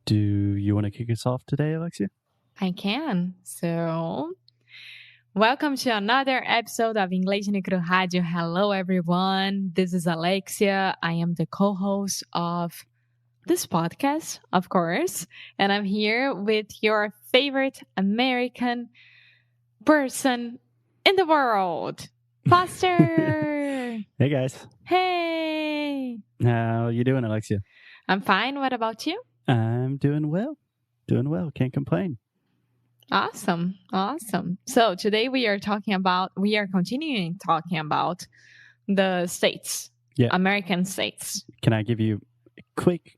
Do you want to kick us off today, Alexia? I can. So, welcome to another episode of Inglês no Rádio. Hello, everyone. This is Alexia. I am the co-host of this podcast, of course, and I'm here with your favorite American person in the world, Foster. Hey, guys. Hey. How you doing, Alexia? I'm fine. What about you? I'm doing well. Can't complain. Awesome. So today we are continuing talking about the states, American states. Can I give you a quick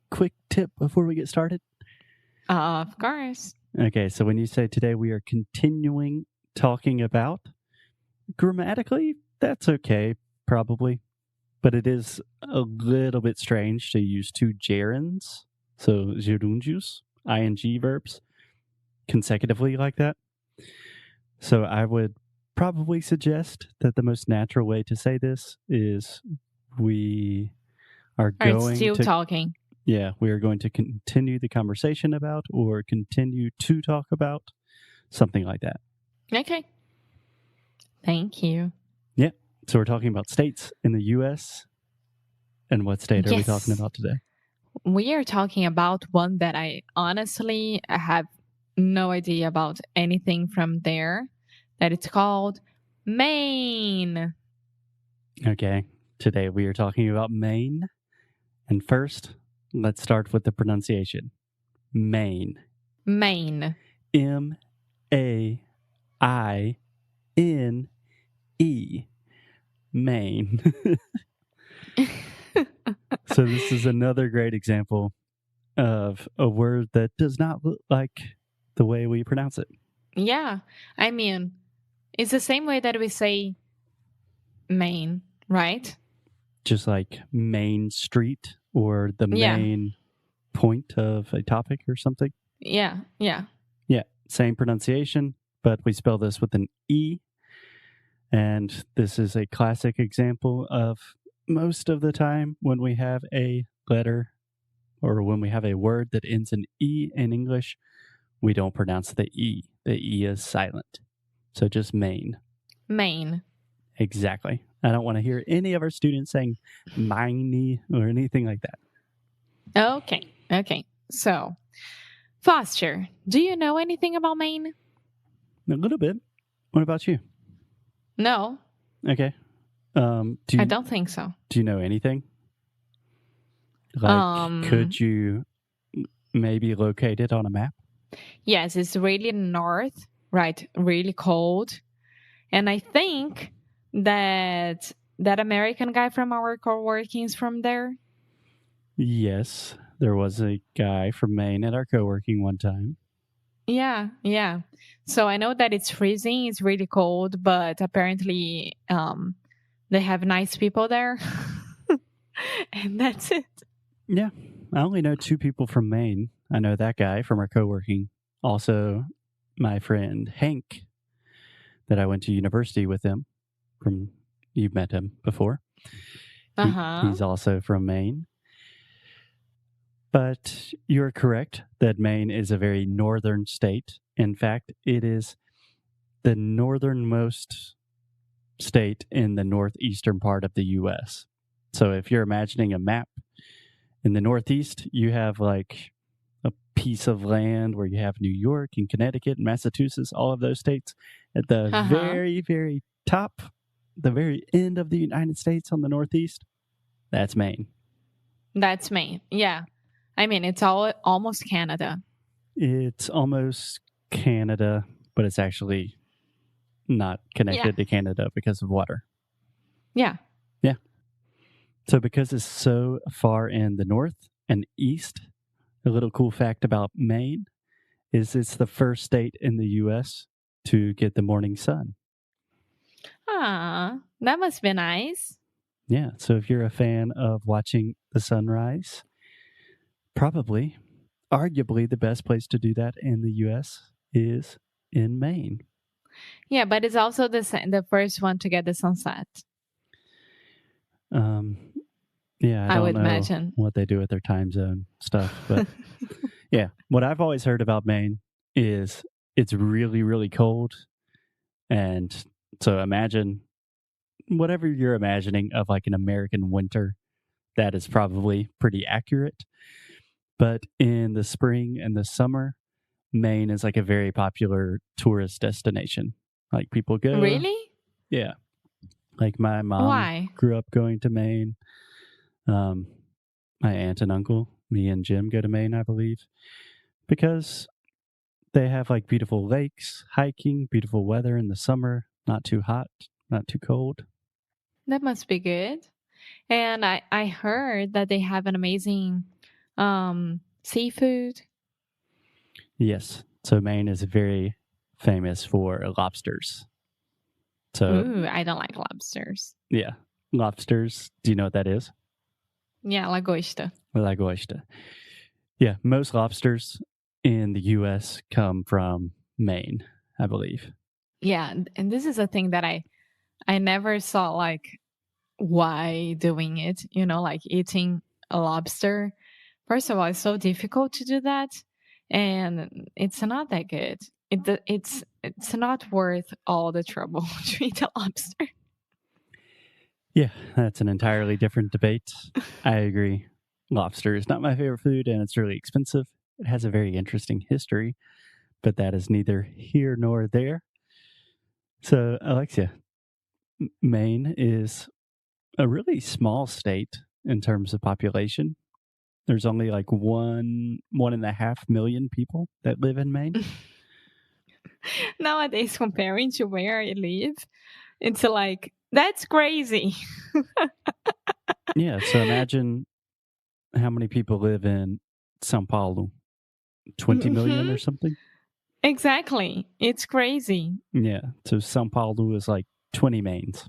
tip before we get started? Of course. Okay, so when you say today we are continuing talking about, grammatically, that's okay, probably. But it is a little bit strange to use two gerunds, so gerundios, ing verbs, consecutively like that. So I would probably suggest that the most natural way to say this is we are talking. Yeah, we are going to continue the conversation about or continue to talk about something like that. Okay. Thank you. Yeah. So we're talking about states in the U.S. And what state are we talking about today? We are talking about one that I honestly have no idea about anything from there, that it's called Maine. Okay. Today we are talking about Maine. And first, let's start with the pronunciation. Maine. Maine. M-A-I-N-E. Maine. So this is another great example of a word that does not look like the way we pronounce it. Yeah. I mean, it's the same way that we say Maine, right? Just like Main Street or the main point of a topic or something. Yeah. Same pronunciation, but we spell this with an E. And this is a classic example of most of the time when we have a letter or when we have a word that ends in E in English, we don't pronounce the E. The E is silent. So just Maine. Maine. Exactly. I don't want to hear any of our students saying miney or anything like that. Okay. So, Foster, do you know anything about Maine? A little bit. What about you? No. Okay. I don't think so. Do you know anything? Like, could you maybe locate it on a map? Yes, it's really north, right? Really cold. And I think that American guy from our co-working is from there. Yes, there was a guy from Maine at our co-working one time. Yeah. So I know that it's freezing, it's really cold, but apparently they have nice people there. And that's it. Yeah, I only know two people from Maine. I know that guy from our co-working. Also, my friend Hank, that I went to university with him. You've met him before. He's also from Maine. But you're correct that Maine is a very northern state. In fact, it is the northernmost state in the northeastern part of the U.S. So if you're imagining a map, in the Northeast, you have like a piece of land where you have New York and Connecticut and Massachusetts, all of those states. At the very, very top, the very end of the United States on the Northeast, that's Maine. That's Maine, yeah. I mean, it's almost Canada. It's almost Canada, but it's actually not connected to Canada because of water. Yeah. So because it's so far in the north and east, a little cool fact about Maine is it's the first state in the U.S. to get the morning sun. Ah, that must be nice. Yeah, so if you're a fan of watching the sunrise, probably, arguably the best place to do that in the U.S. is in Maine. Yeah, but it's also the first one to get the sunset. Yeah, I would don't know imagine what they do with their time zone stuff, but Yeah. What I've always heard about Maine is it's really, really cold. And so imagine whatever you're imagining of like an American winter, that is probably pretty accurate. But in the spring and the summer, Maine is like a very popular tourist destination. Like people go, Really? yeah. Like my mom Why? grew up going to Maine. My aunt and uncle, me and Jim go to Maine, I believe, because they have like beautiful lakes, hiking, beautiful weather in the summer, not too hot, not too cold. That must be good. And I heard that they have an amazing seafood. Yes. So Maine is very famous for lobsters. So, Ooh, I don't like lobsters. yeah, lobsters. Do you know what that is? Yeah, lagosta. Lagosta. Yeah, most lobsters in the U.S. come from Maine, I believe. Yeah, and this is a thing that I never saw, like, why doing it, like eating a lobster. First of all, it's so difficult to do that, and it's not that good. It's not worth all the trouble to eat a lobster. Yeah, that's an entirely different debate. I agree. Lobster is not my favorite food, and it's really expensive. It has a very interesting history, but that is neither here nor there. So, Alexia, Maine is a really small state in terms of population. There's only like 1.5 million people that live in Maine. Nowadays, comparing to where I live, it's like, that's crazy. Yeah, so imagine how many people live in Sao Paulo. 20 million or something? Exactly. It's crazy. Yeah, so Sao Paulo is like 20 Maines.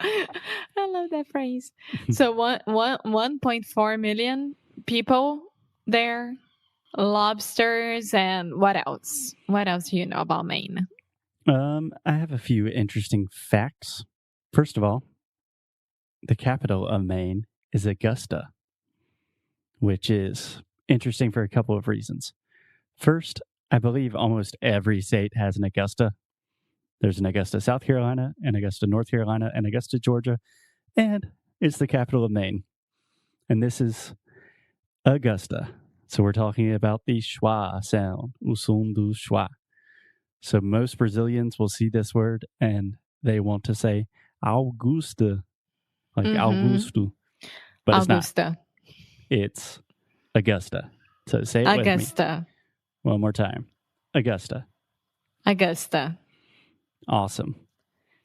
I love that phrase. So 1.4 million people there, lobsters, and what else? What else do you know about Maine? I have a few interesting facts. First of all, the capital of Maine is Augusta, which is interesting for a couple of reasons. First, I believe almost every state has an Augusta. There's an Augusta, South Carolina, an Augusta, North Carolina, and Augusta, Georgia, and it's the capital of Maine. And this is Augusta. So we're talking about the schwa sound, o som do schwa. So most Brazilians will see this word and they want to say Augusta, like Augusto, but it's not. Augusta. It's Augusta. So say it with me Augusta. one more time. Augusta. Augusta. Awesome.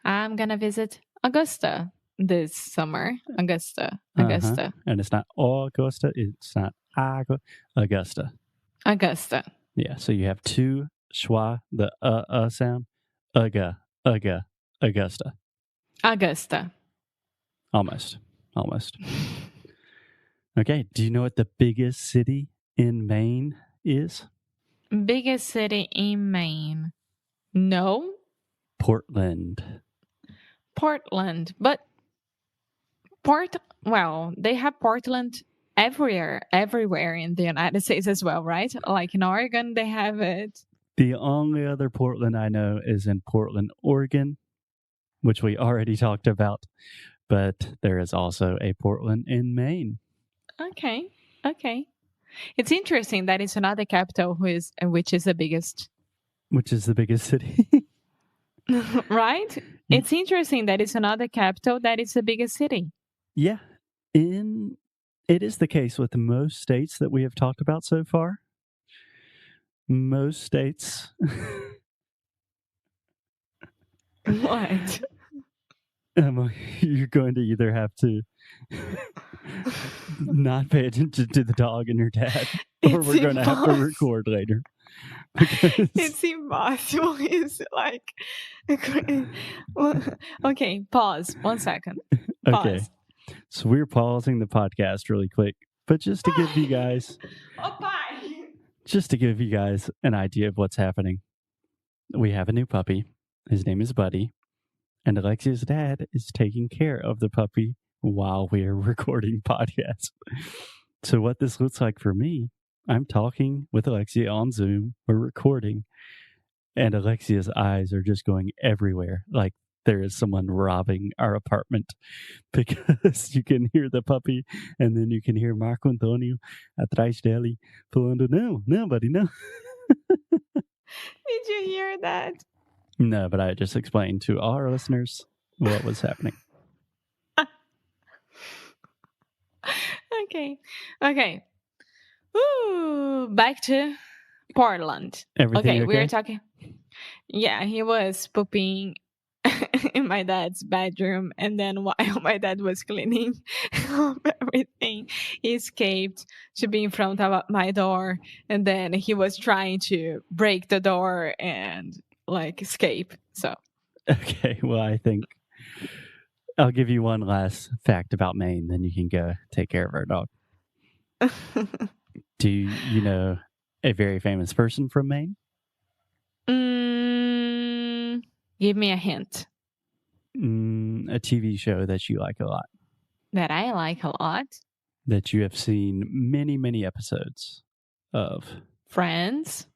I'm gonna visit Augusta this summer. Augusta. Augusta. And it's not Augusta. It's not Augusta. Augusta. Yeah. So you have two schwa, the sound. Augusta. Augusta. Almost. Okay. Do you know what the biggest city in Maine is? Biggest city in Maine. No. Portland. But they have Portland everywhere in the United States as well, right? Like in Oregon, they have it. The only other Portland I know is in Portland, Oregon, which we already talked about, but there is also a Portland in Maine. Okay. It's interesting that it's another capital which is the biggest. Which is the biggest city. Right? It's interesting that it's another capital that is the biggest city. Yeah. It is the case with most states that we have talked about so far. Most states. What? Emma, you're going to either have to not pay attention to the dog and your dad, or we're going to have to record later. It's impossible. It's like, okay, pause 1 second. Pause. Okay, so we're pausing the podcast really quick, but just to give you guys, an idea of what's happening. We have a new puppy. His name is Buddy, and Alexia's dad is taking care of the puppy while we are recording podcasts. So what this looks like for me, I'm talking with Alexia on Zoom. We're recording, and Alexia's eyes are just going everywhere. Like there is someone robbing our apartment because you can hear the puppy, and then you can hear Marco Antonio atrás dele falando, não, buddy, no. Did you hear that? No, but I just explained to all our listeners what was happening. Okay. Ooh, back to Portland. Everything okay? We were talking. Yeah, he was pooping in my dad's bedroom, and then while my dad was cleaning up everything, he escaped to be in front of my door, and then he was trying to break the door and like escape. So okay, well, I think I'll give you one last fact about Maine, then you can go take care of our dog. Do you know a very famous person from Maine? Give me a hint. A TV show that you like a lot. That I like a lot? That you have seen many, many episodes of. Friends?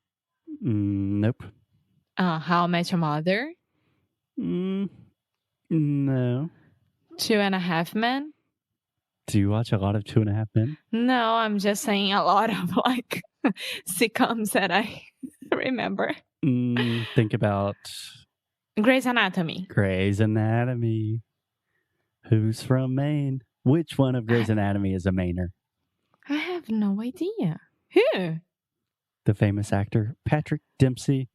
Nope. How I Met Your Mother? No. 2.5 Men? Do you watch a lot of 2.5 Men? No, I'm just saying a lot of like sitcoms that I remember. Think about Grey's Anatomy. Grey's Anatomy. Who's from Maine? Which one of Grey's Anatomy is a Mainer? I have no idea. Who? The famous actor Patrick Dempsey,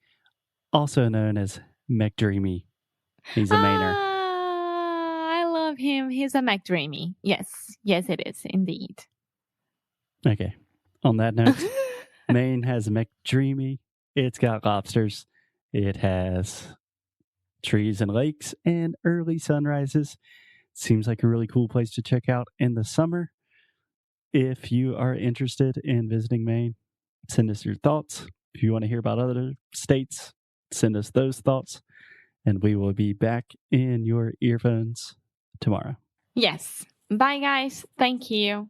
also known as McDreamy. He's a Mainer. I love him. He's a McDreamy. Yes, it is indeed. Okay. On that note, Maine has a McDreamy. It's got lobsters. It has trees and lakes and early sunrises. Seems like a really cool place to check out in the summer. If you are interested in visiting Maine, send us your thoughts. If you want to hear about other states, send us those thoughts. And we will be back in your earphones tomorrow. Yes. Bye, guys. Thank you.